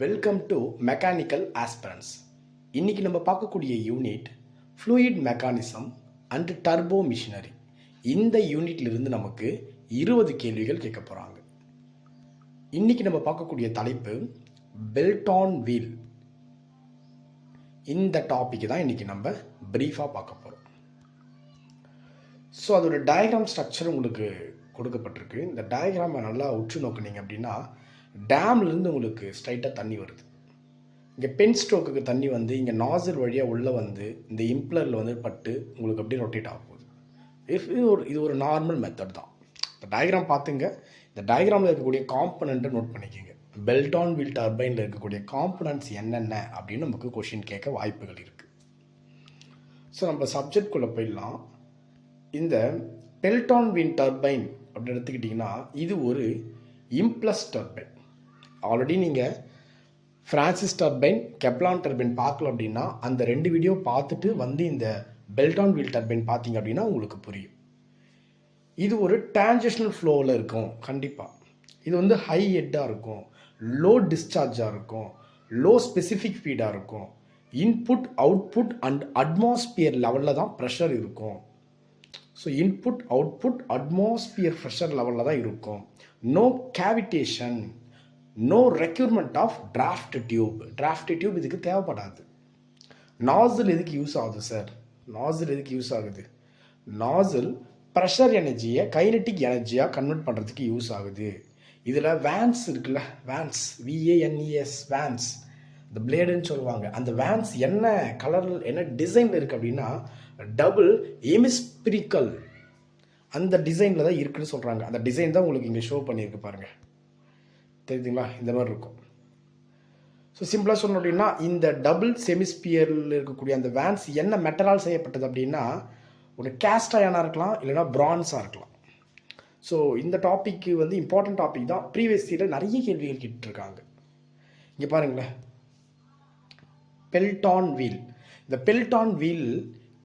Welcome to mechanical aspirants. இன்னைக்கு நம்ம பார்க்கக்கூடிய unit fluid mechanism and turbo machinery. இந்த யூனிட்லிருந்து நமக்கு 20 கேள்விகள் கேட்க போகிறாங்க. இன்னைக்கு நம்ம பார்க்கக்கூடிய தலைப்பு பெல்ட் ஆன் வீல். இந்த டாபிக் தான் இன்னைக்கு நம்ம பிரீஃபாக பார்க்க போகிறோம். ஸோ அதோட டயக்ராம் ஸ்ட்ரக்சர் உங்களுக்கு கொடுக்கப்பட்டிருக்கு. இந்த டயக்ராமை நல்லா உற்று நோக்குனீங்க அப்படின்னா டேம்லேருந்து உங்களுக்கு ஸ்ட்ரைட்டாக தண்ணி வருது. இங்கே பென் ஸ்ட்ரோக்குக்கு தண்ணி வந்து இங்கே நாசர் வழியாக உள்ளே வந்து இந்த இம்ப்ளரில் வந்து பட்டு உங்களுக்கு அப்படியே ரொட்டேட் ஆக போகுது. இது ஒரு நார்மல் மெத்தட் தான். இந்த டயக்ராம் பார்த்துங்க. இந்த டயக்ராமில் இருக்கக்கூடிய காம்பனண்ட்டை நோட் பண்ணிக்கோங்க. பெல்ட் ஆன் வீல் டர்பைனில் இருக்கக்கூடிய காம்பனண்ட்ஸ் என்னென்ன அப்படின்னு நமக்கு கொஷின் கேட்க வாய்ப்புகள் இருக்குது. ஸோ நம்ம சப்ஜெக்ட்குள்ளே போயிடலாம். இந்த பெல்ட் ஆன் வீல் டர்பைன் அப்படின்னு எடுத்துக்கிட்டிங்கன்னா இது ஒரு இம்ப்ளஸ் டர்பைன். ஆல்ரெடி நீங்கள் ஃப்ரான்சிஸ் டர்பைன், கெப்லான் டர்பைன் பார்க்கல அப்படின்னா அந்த 2 வீடியோ பார்த்துட்டு வந்து இந்த பெல்ட் ஆன் வீல் டர்பைன் பார்த்தீங்க அப்படின்னா உங்களுக்கு புரியும். இது ஒரு டான்ஜெஷனல் ஃப்ளோவில் இருக்கும். கண்டிப்பாக இது வந்து ஹை ஹெட்டாக இருக்கும், லோ டிஸ்சார்ஜாக இருக்கும், லோ ஸ்பெசிஃபிக் ஃபீடாக இருக்கும். இன்புட் அவுட்புட் அண்ட் அட்மாஸ்பியர் லெவலில் தான் ப்ரெஷர் இருக்கும். So input output atmosphere pressure லெவலில் தான் இருக்கும். No cavitation, no requirement of draft tube. Draft tube இதுக்கு தேவைப்படாது. நாசில் எதுக்கு யூஸ் ஆகுது சார்? நாசில் எதுக்கு யூஸ் ஆகுது? நாசில் ப்ரெஷர் எனர்ஜியை கைனட்டிக் எனர்ஜியாக கன்வெர்ட் பண்ணுறதுக்கு யூஸ் ஆகுது. இதில் வேன்ஸ் இருக்குல்ல, வேன்ஸ், VANES, வேன்ஸ், இந்த பிளேடுன்னு சொல்லுவாங்க. அந்த வேன்ஸ் என்ன கலரில் என்ன டிசைனில் இருக்குது அப்படின்னா டபுள் எமிஸ்பிரிக்கல் அந்த டிசைனில் தான் இருக்குதுன்னு சொல்கிறாங்க. அந்த டிசைன் தான் உங்களுக்கு இங்கே ஷோ பண்ணியிருக்கு பாருங்கள், தெரியுதுங்களா? இந்த மாதிரி இருக்கும். ஸோ சிம்பிளாக சொல்லணும் அப்படின்னா இந்த டபுள் செமிஸ்பியரில் இருக்கக்கூடிய அந்த வேன்ஸ் என்ன மெட்டரால் செய்யப்பட்டது அப்படின்னா ஒரு கேஸ்ட் அயனாக இருக்கலாம், இல்லைனா பிரான்ஸாக இருக்கலாம். ஸோ இந்த டாப்பிக்கு வந்து இம்பார்ட்டன்ட் டாபிக் தான். ப்ரீவியஸ் இயரில் நிறைய கேள்விகள் கேட்டுருக்காங்க. இங்கே பாருங்களேன், பெல்ட் ஆன் வீல். இந்த பெல்ட் ஆன் வீல்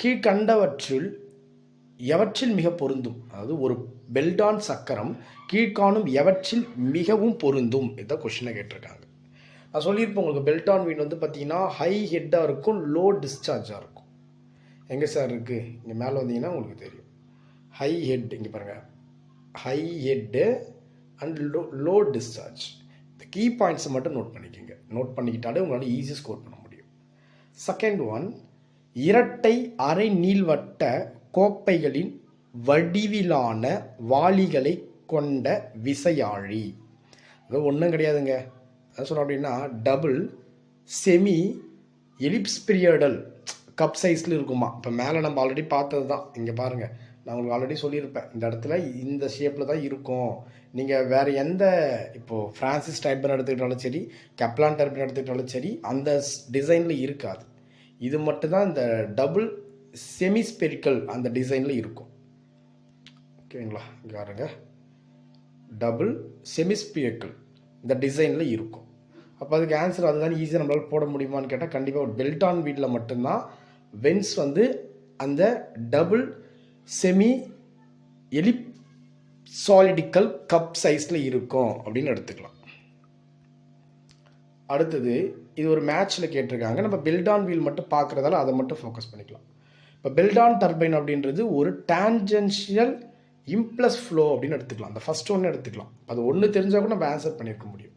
கீழ்கண்டவற்றில் எவற்றில் மிக பொருந்தும்? அதாவது ஒரு பெல்ட் ஆன் சக்கரம் கீழ்காணும் எவற்றில் மிகவும் பொருந்தும்? இதான் கொஷினை கேட்டிருக்காங்க. நான் சொல்லியிருப்பேன் உங்களுக்கு பெல்ட் ஆன் வீல் வந்து பார்த்தீங்கன்னா ஹை ஹெட்டாக இருக்கும், லோ டிஸ்சார்ஜாக இருக்கும். எங்கே சார் இருக்குது? இங்கே மேலே வந்தீங்கன்னா உங்களுக்கு தெரியும். ஹை ஹெட், இங்கே பாருங்கள், high head and low discharge. இந்த கீ பாயிண்ட்ஸை மட்டும் நோட் பண்ணிக்கோங்க. நோட் பண்ணிக்கிட்டாலே உங்களால் ஈஸியாக ஸ்கோர் பண்ண முடியும். செகண்ட் ஒன், இரட்டை அரை நீள்வட்ட கோப்பைகளின் வடிவிலான வாளிகளை கொண்ட விசையாழி. அது ஒன்றும் கிடையாதுங்க. அது சொன்னோம் அப்படின்னா டபுள் செமி எலிப்ஸ்பிரியடல் கப் சைஸில் இருக்குமா. இப்போ மேலே நம்ம ஆல்ரெடி பார்த்தது தான். இங்கே பாருங்கள், நான் உங்களுக்கு ஆல்ரெடி சொல்லியிருப்பேன் இந்த இடத்துல இந்த ஷேப்பில் தான் இருக்கும். நீங்கள் வேறு எந்த இப்போது ஃப்ரான்சிஸ் டர்பைன் எடுத்துக்கிட்டாலும் சரி, கெப்லான் டர்பைன் எடுத்துக்கிட்டாலும் சரி, அந்த டிசைனில் இருக்காது. இது மட்டும்தான் இந்த டபுள் செமிஸ்பெரிக்கல் அந்த டிசைனில் இருக்கும். ஓகேங்களா? இங்கே பாருங்க, டபுள் செமிஸ்பிரிக்கல் இந்த டிசைனில் இருக்கும். அப்போ அதுக்கு ஆன்சர் அதுதான். ஈஸியாக நம்மளால் போட முடியுமான்னு கேட்டால் கண்டிப்பாக ஒரு பெல்ட் ஆன் வீலில் மட்டும்தான் வென்ஸ் வந்து அந்த டபுள் செமி எலிப்சாலிடிக்கல் கப் சைஸில் இருக்கும் அப்படின்னு எடுத்துக்கலாம். அடுத்தது, இது ஒரு மேட்ச்சில் கேட்டிருக்காங்க. நம்ம பெல்ட் ஆன் வீல் மட்டும் பார்க்குறதால அதை மட்டும் ஃபோக்கஸ் பண்ணிக்கலாம். இப்போ பெல்ட் ஆன் டர்பைன் அப்படின்றது ஒரு டான்ஜென்ஷியல் இம்ப்ளஸ் ஃப்ளோ அப்படின்னு எடுத்துக்கலாம். அந்த ஃபஸ்ட் ஒன்று எடுத்துக்கலாம். அது ஒன்று தெரிஞ்சால் கூட நம்ம ஆன்சர் பண்ணியிருக்க முடியும்.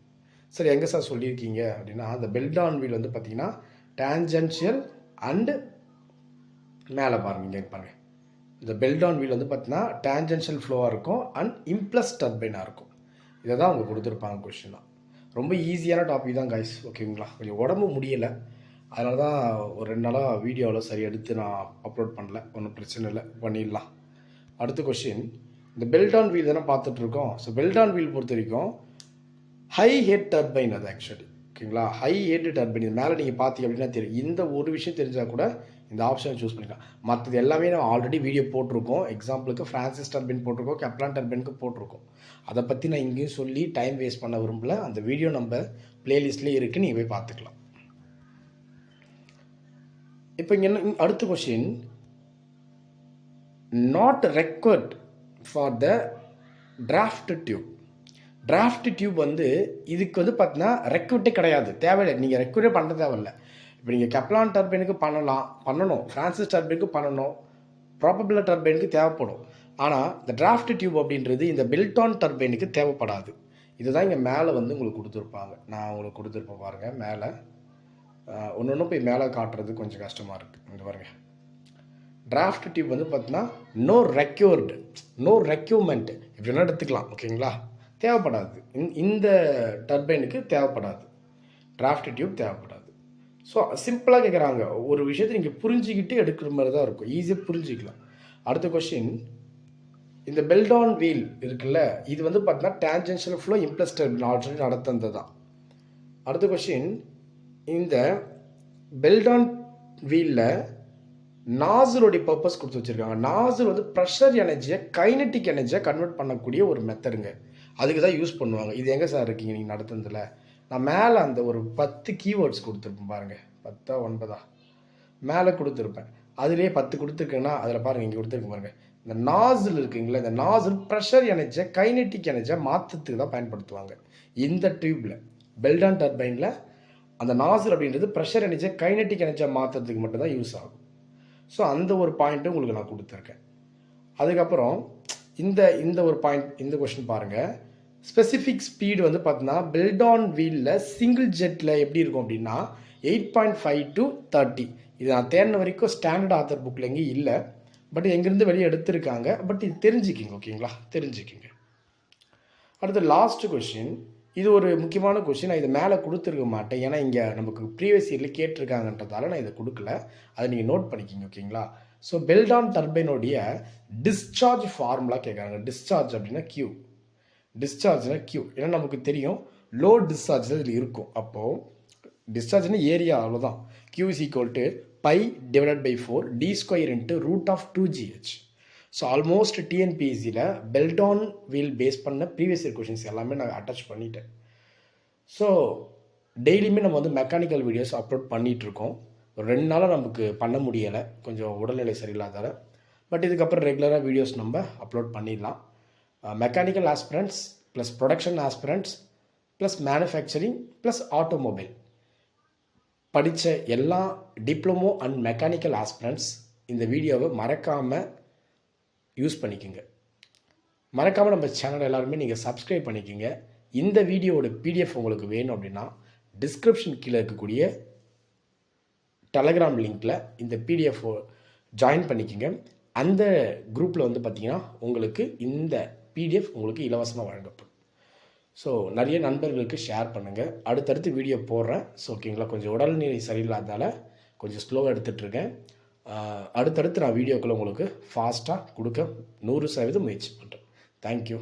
சரி, எங்கே சார் சொல்லியிருக்கீங்க அப்படின்னா அந்த பெல்ட் ஆன் வீல் வந்து பார்த்தீங்கன்னா டான்ஜென்ஷியல் அண்டு மேலே பாருங்கள், இங்கே பாருங்கள், இந்த பெல்ட் ஆன் வீல் வந்து பார்த்தீங்கன்னா டான்ஜென்ஷியல் ஃப்ளோவாக இருக்கும் அண்ட் இம்ப்ளஸ் டர்பைனாக இருக்கும். இதை தான் அவங்க கொடுத்துருப்பாங்க கொஸ்டின். ரொம்ப ஈஸியான டாபிக் தான் கைஸ். ஓகேங்களா? கொஞ்சம் உடம்பு முடியலை, அதனால தான் ஒரு 2 நாளாக வீடியோவில் சரி எடுத்து நான் அப்லோட் பண்ணல. ஒன்றும் பிரச்சனை இல்லை, பண்ணிடலாம். அடுத்த கொஸ்டின், இந்த பெல்ட் ஆன் வீல் தானே பார்த்துட்ருக்கோம். ஸோ பெல்ட் ஆன் வீல் பொறுத்த வரைக்கும் ஹை ஹெட் டர்பைன் அது ஆக்சுவலி. ஓகேங்களா? High head turbine. இது மேலே நீங்கள் பார்த்தீங்க அப்படின்னா தெரியும். இந்த ஒரு விஷயம் தெரிஞ்சால் கூட இந்த ஆப்ஷனை சூஸ் பண்ணிக்கலாம். மற்றது எல்லாமே நம்ம ஆல்ரெடி வீடியோ போட்டிருக்கோம். எக்ஸாம்பிளுக்கு ஃப்ரான்சிஸ் டர்பைன் போட்டிருக்கோம், கெப்லான் டர்பைனுக்கு போட்டிருக்கோம். அதை பற்றி நான் இங்கேயும் சொல்லி டைம் வேஸ்ட் பண்ண விரும்பல. அந்த வீடியோ நம்ம பிளேலிஸ்ட்லேயே இருக்குது, நீங்கள் போய் பார்த்துக்கலாம். இப்போ இங்கே என்ன அடுத்த question, not required for the draft tube. Draft tube வந்து இதுக்கு வந்து பார்த்தீங்கன்னா ரெக்யூட்டே கிடையாது, தேவையில்லை. நீங்கள் ரெக்யூட்டே பண்ண தேவையில்லை. இப்போ நீங்கள் கெப்லான் டர்பைனுக்கு பண்ணணும், ஃப்ரான்சிஸ் டர்பைனுக்கு பண்ணணும், ப்ராபபிளா டர்பைனுக்கு தேவைப்படும். ஆனால் இந்த டிராஃப்ட் டியூப் அப்படின்றது இந்த பெல்டான் டர்பைனுக்கு தேவைப்படாது. இதுதான் இங்கே மேலே வந்து உங்களுக்கு கொடுத்துருப்பாங்க. நான் உங்களுக்கு கொடுத்துருப்பேன் பாருங்கள். மேலே ஒன்று ஒன்று போய் மேலே காட்டுறது கொஞ்சம் கஷ்டமாக இருக்குது. இந்த பாருங்கள், டிராஃப்ட் டியூப் வந்து பார்த்தீங்கன்னா நோ ரெக்யூர்மெண்ட் இப்படின்னா எடுத்துக்கலாம். ஓகேங்களா, தேவைப்படாது. இந்த டர்பைனுக்கு தேவைப்படாது, டிராஃப்ட் டியூப் தேவைப்படாது. ஸோ சிம்பிளாக கேட்குறாங்க. ஒரு விஷயத்தை நீங்கள் புரிஞ்சுக்கிட்டு எடுக்கிற மாதிரி தான் இருக்கும், ஈஸியாக புரிஞ்சிக்கலாம். அடுத்த கொஸ்டின், இந்த பெல்டான் வீல் இருக்குல்ல, இது வந்து பார்த்தீங்கன்னா tangential flow impulse turbine already நடந்தது தான். அடுத்த கொஸ்டின், இந்த பெல்டான் வீலில் நாசலுடைய பர்பஸ் கொடுத்து வச்சுருக்காங்க. நாசல் வந்து ப்ரெஷர் எனர்ஜியை கைனட்டிக் எனர்ஜியை கன்வெர்ட் பண்ணக்கூடிய ஒரு மெத்தடுங்க. அதுக்கு தான் யூஸ் பண்ணுவாங்க. இது எங்கே சார் இருக்கீங்க நீங்கள் நடத்துனதில்? நான் மேலே அந்த ஒரு 10 கீவேர்ட்ஸ் கொடுத்துருப்பேன் பாருங்கள், 10 9 மேலே கொடுத்துருப்பேன். அதுலேயே 10 கொடுத்துருக்கேன்னா அதில் பாருங்கள், இங்கே கொடுத்துருக்கு பாருங்கள். இந்த நாசல் இருக்குங்களா, இந்த நாசல் ப்ரெஷர் எனர்ஜியை கைனட்டிக் எனர்ஜியை மாற்றத்துக்கு தான் பயன்படுத்துவாங்க. இந்த டியூப்பில் பெல்டான் டர்பைனில் அந்த நாசல் அப்படின்றது ப்ரெஷர் எனர்ஜியை கைனட்டிக் எனர்ஜியை மாற்றுறதுக்கு மட்டும்தான் யூஸ் ஆகும். ஸோ அந்த ஒரு பாயிண்ட்டு உங்களுக்கு நான் கொடுத்துருக்கேன். அதுக்கப்புறம் இந்த ஒரு பாயிண்ட், இந்த கொஸ்டின் பாருங்கள். ஸ்பெசிஃபிக் ஸ்பீடு வந்து பார்த்தீங்கன்னா பெல்டான் வீலில் சிங்கிள் ஜெட்டில் எப்படி இருக்கும் அப்படின்னா 8.5 to 30. இது நான் தேர்ன வரைக்கும் ஸ்டாண்டர்ட் ஆத்தர் புக்கில் எங்கேயும் இல்லை, பட் எங்கேருந்து வெளியே எடுத்திருக்காங்க. பட் இது தெரிஞ்சுக்கிங்க, ஓகேங்களா, தெரிஞ்சுக்கிங்க. அடுத்து லாஸ்ட் கொஸ்டின், இது ஒரு முக்கியமான கொஸ்டின். நான் இதை மேலே கொடுத்துருக்க மாட்டேன், ஏன்னா இங்கே நமக்கு ப்ரீவியஸ் இயரில் கேட்டிருக்காங்கன்றதால நான் இதை கொடுக்கல. அதை நீங்கள் நோட் பண்ணிக்கிங்க, ஓகேங்களா. ஸோ பெல்டான் டர்பைனுடைய டிஸ்சார்ஜ் ஃபார்முலா கேட்குறாங்க. டிஸ்சார்ஜ் அப்படின்னா Q, டிஸ்சார்ஜ்னா Q. ஏன்னா நமக்கு தெரியும் லோ டிஸ்சார்ஜ் இதில் இருக்கும். அப்போது டிஸ்சார்ஜ்னா ஏரியா, அவ்வளோதான். Q is equal to pi divided by 4 d square into root of 2gh. So almost டிஎன்பிஎஸ்சியில் பெல்டான் வீல் பேஸ் பண்ண ப்ரீவியஸ் இயர் கொஷின்ஸ் எல்லாமே நான் அட்டாச் பண்ணிட்டேன். ஸோ டெய்லியுமே நம்ம வந்து மெக்கானிக்கல் வீடியோஸ் அப்லோட் பண்ணிகிட்ருக்கோம். ஒரு 2 நாளாக நமக்கு பண்ண முடியலை, கொஞ்சம் உடல்நிலை சரியில்லாதால. பட் இதுக்கப்புறம் ரெகுலராக வீடியோஸ் நம்ம அப்லோட் பண்ணிடலாம். Mechanical aspirants plus production aspirants plus manufacturing plus automobile படித்த எல்லா டிப்ளமோ அண்ட் மெக்கானிக்கல் ஆஸ்பிரண்ட்ஸ் இந்த வீடியோவை மறக்காமல் யூஸ் பண்ணிக்கோங்க. மறக்காமல் நம்ம சேனல் எல்லாருமே நீங்கள் சப்ஸ்கிரைப் பண்ணிக்கோங்க. இந்த வீடியோவோட பிடிஎஃப் உங்களுக்கு வேணும் அப்படின்னா டிஸ்கிரிப்ஷன் கீழே இருக்கக்கூடிய டெலகிராம் லிங்க்கில் இந்த பிடிஎஃப் ஜாயின் பண்ணிக்கோங்க. அந்த குரூப்பில் வந்து பார்த்திங்கன்னா உங்களுக்கு இந்த பிடிஎஃப் உங்களுக்கு இலவசமாக வழங்கப்படும். ஸோ நிறைய நண்பர்களுக்கு ஷேர் பண்ணுங்கள். அடுத்தடுத்து வீடியோ போடுறேன். ஸோ ஓகேங்களா, கொஞ்சம் உடல்நிலை சரியில்லாதால் கொஞ்சம் ஸ்லோவாக எடுத்துகிட்ருக்கேன். அடுத்தடுத்து நான் வீடியோக்களை உங்களுக்கு ஃபாஸ்ட்டாக கொடுக்க 100% முயற்சி பண்ணுறேன். தேங்க்யூ.